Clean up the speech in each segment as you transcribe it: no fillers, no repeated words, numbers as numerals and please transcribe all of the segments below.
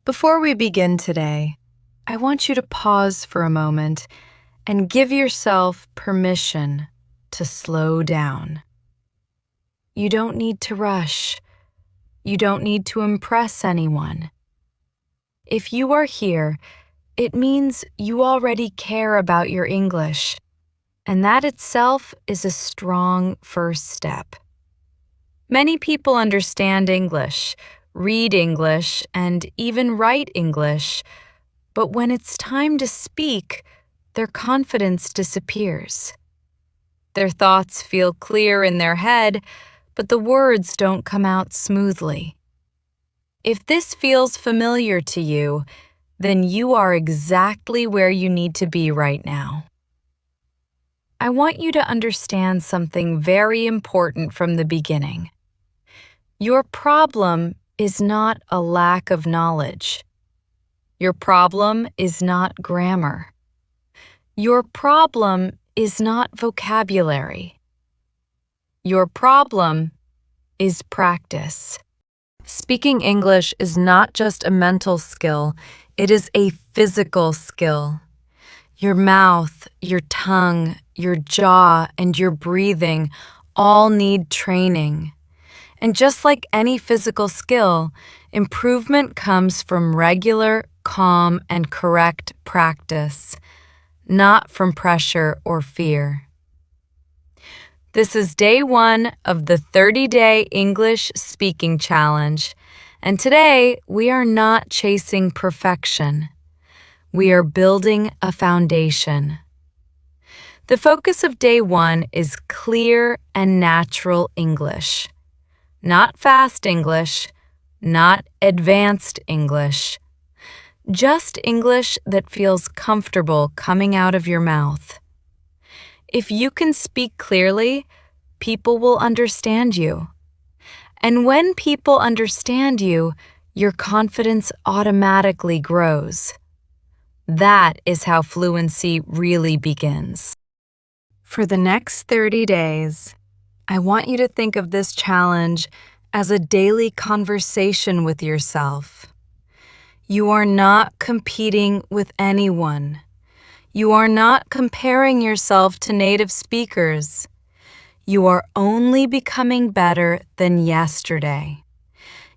Before we begin today, I want you to pause for a moment and give yourself permission to slow down. You don't need to rush. You don't need to impress anyone. If you are here, it means you already care about your English, and that itself is a strong first step. Many people understand English, read English, and even write English, but when it's time to speak, their confidence disappears. Their thoughts feel clear in their head, but the words don't come out smoothly. If this feels familiar to you, then you are exactly where you need to be right now. I want you to understand something very important from the beginning. Your problem is not a lack of knowledge. Your problem is not grammar. Your problem is not vocabulary. Your problem is practice. Speaking English is not just a mental skill, it is a physical skill. Your mouth, your tongue, your jaw, and your breathing all need training. And just like any physical skill, improvement comes from regular, calm, and correct practice, not from pressure or fear. This is day 1 of the 30-day English Speaking Challenge, and today we are not chasing perfection. We are building a foundation. The focus of day 1 is clear and natural English. Not fast English, not advanced English. Just English that feels comfortable coming out of your mouth. If you can speak clearly, people will understand you. And when people understand you, your confidence automatically grows. That is how fluency really begins. For the next 30 days, I want you to think of this challenge as a daily conversation with yourself. You are not competing with anyone. You are not comparing yourself to native speakers. You are only becoming better than yesterday.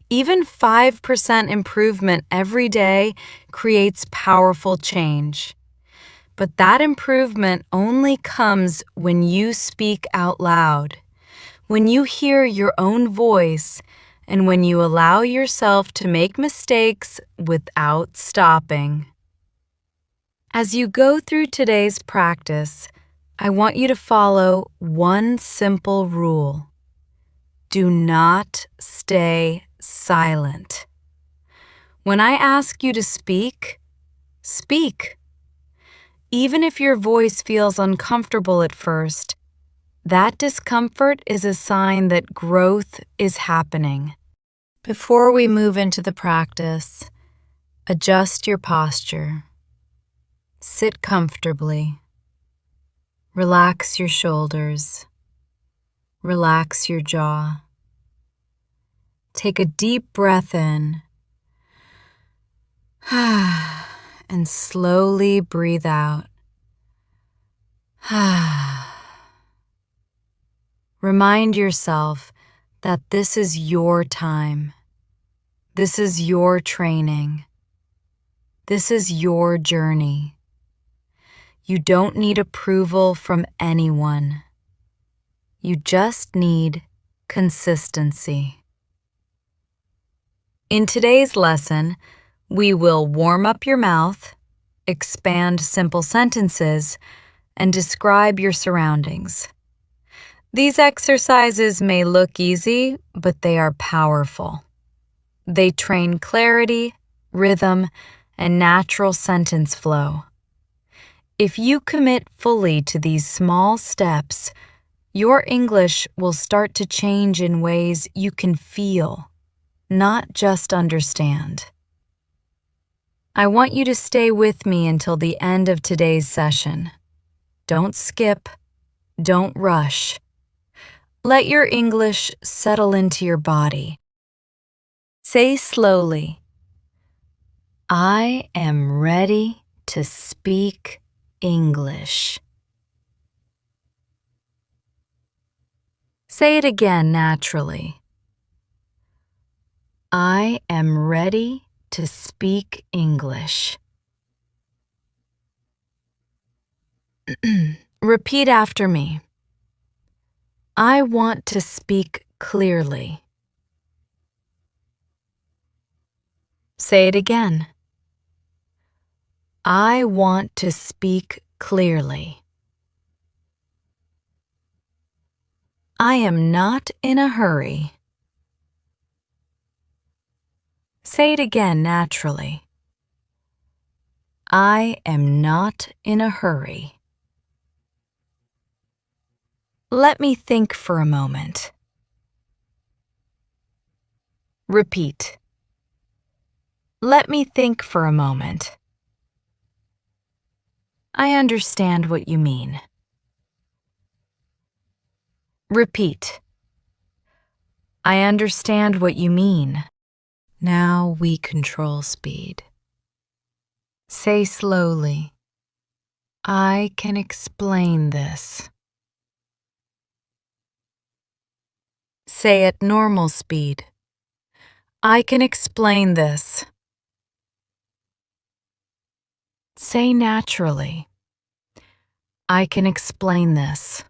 Even 5% improvement every day creates powerful change. But that improvement only comes when you speak out loud, when you hear your own voice, and when you allow yourself to make mistakes without stopping. As you go through today's practice, I want you to follow one simple rule. Do not stay silent. When I ask you to speak, speak. Even if your voice feels uncomfortable at first, that discomfort is a sign that growth is happening. Before we move into the practice, adjust your posture. Sit comfortably. Relax your shoulders. Relax your jaw. Take a deep breath in and slowly breathe out. Remind yourself that this is your time. This is your training. This is your journey. You don't need approval from anyone. You just need consistency. In today's lesson, we will warm up your mouth, expand simple sentences, and describe your surroundings. These exercises may look easy, but they are powerful. They train clarity, rhythm, and natural sentence flow. If you commit fully to these small steps, your English will start to change in ways you can feel, not just understand. I want you to stay with me until the end of today's session. Don't skip. Don't rush. Let your English settle into your body. Say slowly, I am ready to speak English. Say it again naturally. I am ready to speak English. Repeat after me. I want to speak clearly. Say it again. I want to speak clearly. I am not in a hurry. Say it again naturally. I am not in a hurry. Let me think for a moment. Repeat. Let me think for a moment. I understand what you mean. Repeat. I understand what you mean. Now we control speed. Say slowly. I can explain this. Say at normal speed. I can explain this. Say naturally. I can explain this.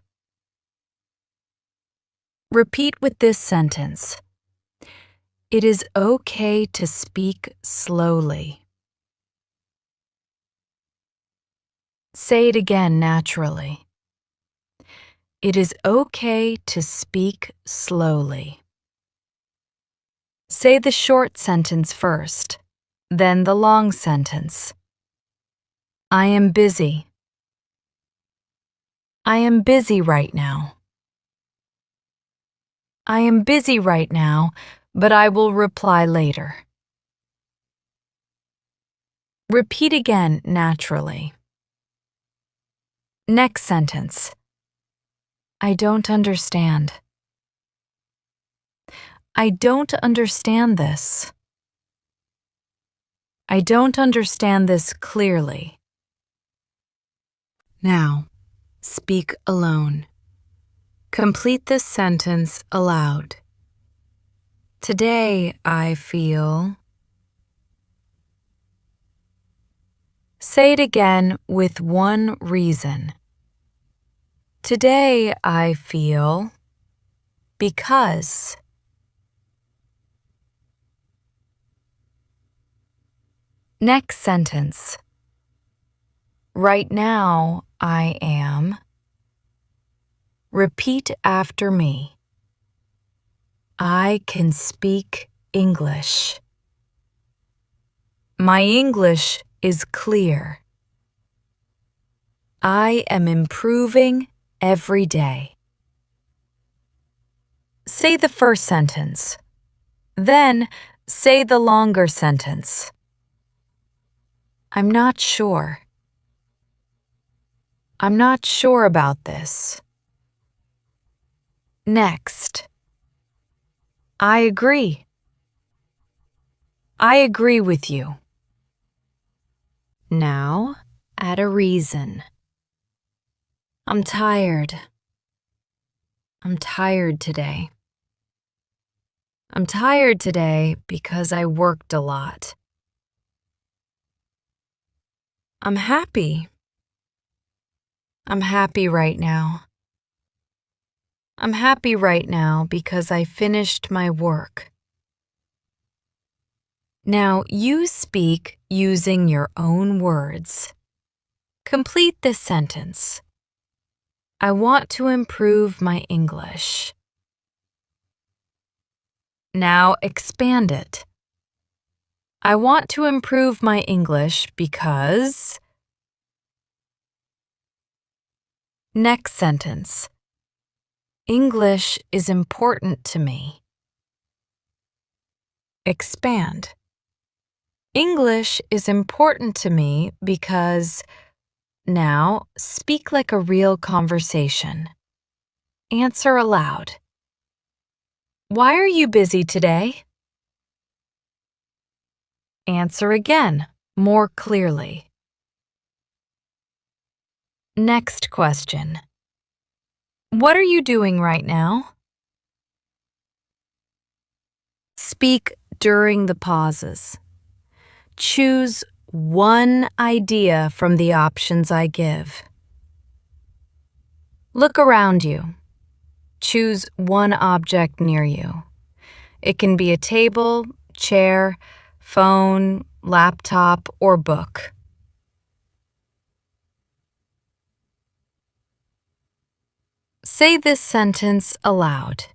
Repeat with this sentence. It is okay to speak slowly. Say it again naturally. It is okay to speak slowly. Say the short sentence first, then the long sentence. I am busy. I am busy right now. I am busy right now, but I will reply later. Repeat again naturally. Next sentence. I don't understand. I don't understand this. I don't understand this clearly. Now, speak alone. Complete this sentence aloud. Today I feel. Say it again with one reason. Today I feel because. Next sentence. Right now I am. Repeat after me. I can speak English. My English is clear. I am improving every day. Say the first sentence. Then say the longer sentence. I'm not sure. I'm not sure about this. Next. I agree. I agree with you. Now, add a reason. I'm tired. I'm tired today. I'm tired today because I worked a lot. I'm happy. I'm happy right now. I'm happy right now because I finished my work. Now you speak using your own words. Complete this sentence. I want to improve my English. Now expand it. I want to improve my English because. Next sentence. English is important to me. Expand. English is important to me because. Now speak like a real conversation. Answer aloud. Why are you busy today? Answer again, more clearly. Next question. What are you doing right now? Speak during the pauses. Choose one idea from the options I give. Look around you. Choose one object near you. It can be a table, chair, phone, laptop, or book. Say this sentence aloud.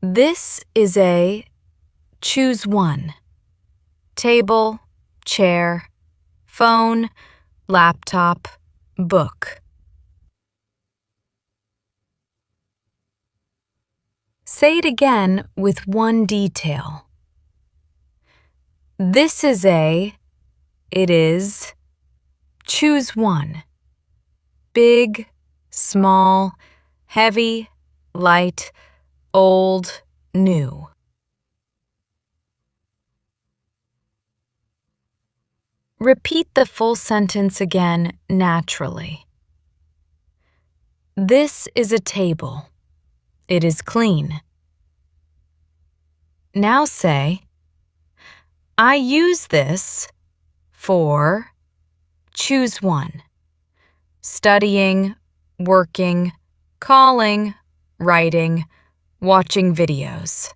This is a choose one. Table, chair, phone, laptop, book. Say it again with one detail. This is a, it is, choose one. Big, small, heavy, light, old, new. Repeat the full sentence again naturally. This is a table. It is clean. Now say, I use this for, choose one. Studying, working, calling, writing, watching videos.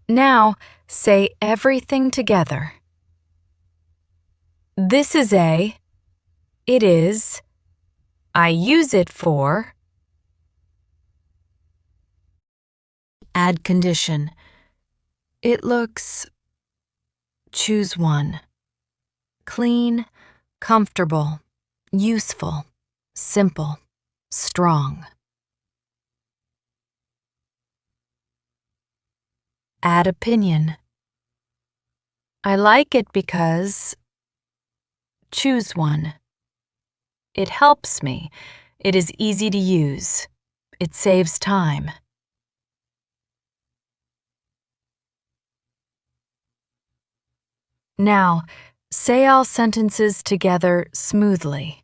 Now say everything together. This is a, it is, I use it for. Add condition. It looks, choose one. Clean, comfortable, useful, simple, strong. Add opinion. I like it because. Choose one. It helps me. It is easy to use. It saves time. Now, say all sentences together smoothly.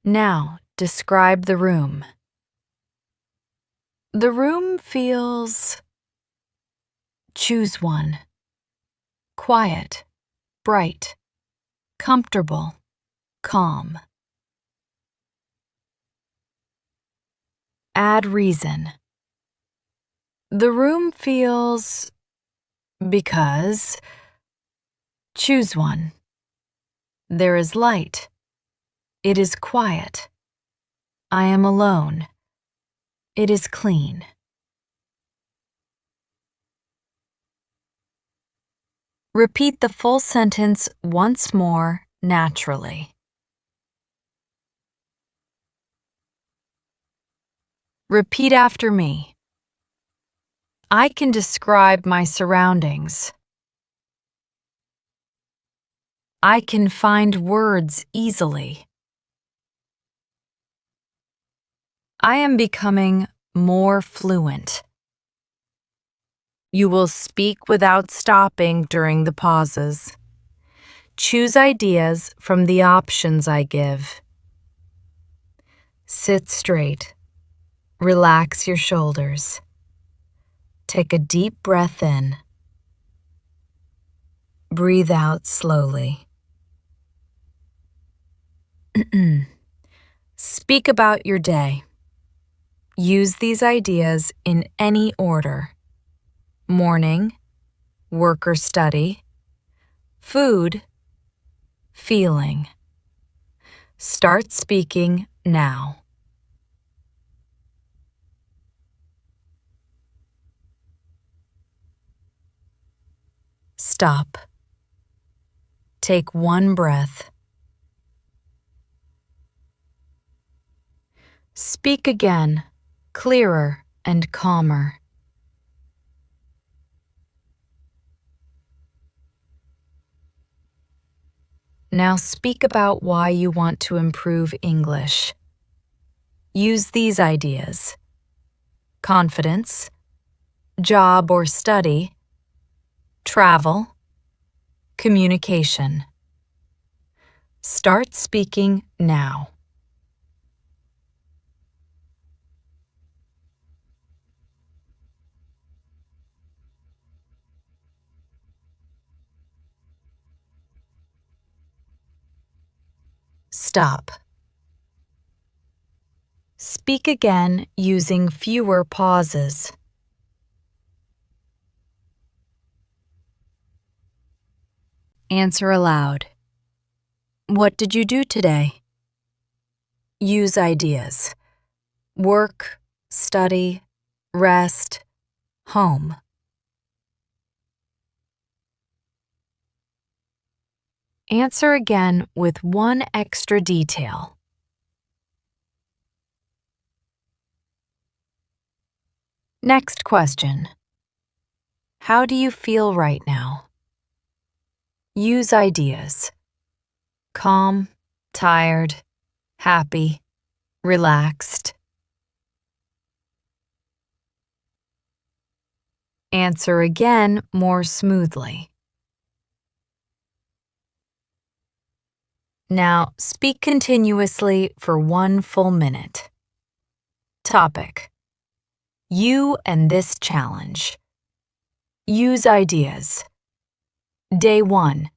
Now, describe the room. The room feels. Choose one. Quiet, bright, comfortable, calm. Add reason. The room feels. Because. Choose one. There is light. It is quiet. I am alone. It is clean. Repeat the full sentence once more naturally. Repeat after me. I can describe my surroundings. I can find words easily. I am becoming more fluent. You will speak without stopping during the pauses. Choose ideas from the options I give. Sit straight. Relax your shoulders. Take a deep breath in. Breathe out slowly. Speak about your day. Use these ideas in any order. Morning, work or study, food, feeling. Start speaking now. Stop. Take one breath. Speak again, clearer and calmer. Now speak about why you want to improve English. Use these ideas: confidence, job or study, travel, communication. Start speaking now. Stop. Speak again using fewer pauses. Answer aloud. What did you do today? Use ideas: work, study, rest, home. Answer again with one extra detail. Next question. How do you feel right now? Use ideas: calm, tired, happy, relaxed. Answer again more smoothly. Now speak continuously for 1 full minute. Topic: you and this challenge. Use ideas: Day 1,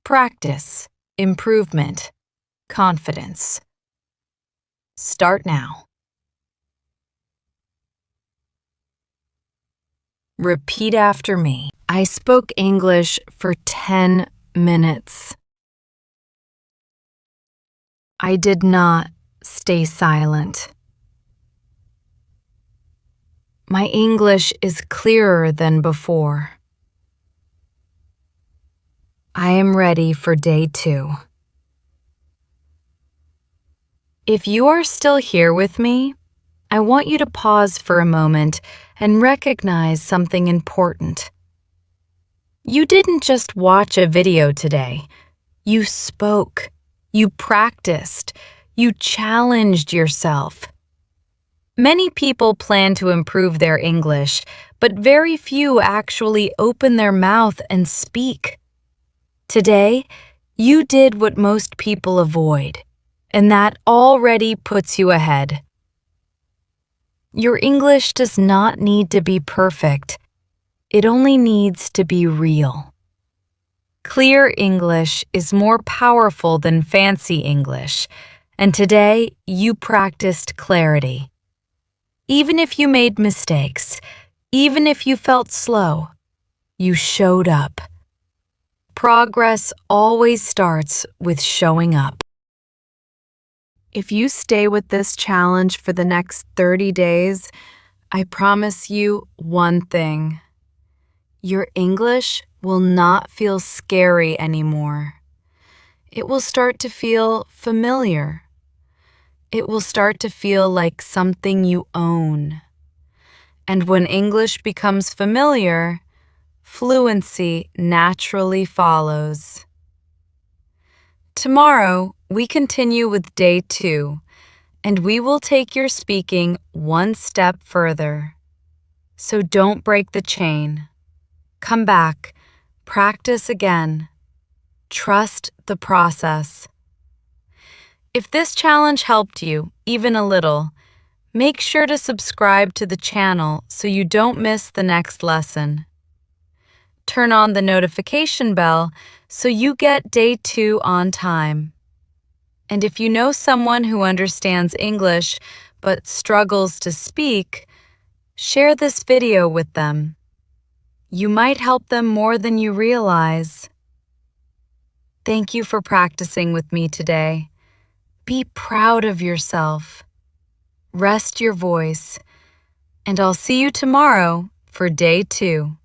practice, improvement, confidence. Start now. Repeat after me. I spoke English for 10 minutes. I did not stay silent. My English is clearer than before. I am ready for day 2. If you are still here with me, I want you to pause for a moment and recognize something important. You didn't just watch a video today. You spoke. You practiced. You challenged yourself. Many people plan to improve their English, but very few actually open their mouth and speak. Today, you did what most people avoid, and that already puts you ahead. Your English does not need to be perfect. It only needs to be real. Clear English is more powerful than fancy English, and today you practiced clarity. Even if you made mistakes, even if you felt slow, you showed up. Progress always starts with showing up. If you stay with this challenge for the next 30 days, I promise you one thing. Your English will not feel scary anymore. It will start to feel familiar. It will start to feel like something you own. And when English becomes familiar, fluency naturally follows. Tomorrow, we continue with day 2, and we will take your speaking one step further. So don't break the chain. Come back, practice again. Trust the process. If this challenge helped you, even a little, make sure to subscribe to the channel so you don't miss the next lesson. Turn on the notification bell so you get day 2 on time. And if you know someone who understands English but struggles to speak, share this video with them. You might help them more than you realize. Thank you for practicing with me today. Be proud of yourself. Rest your voice, and I'll see you tomorrow for day 2.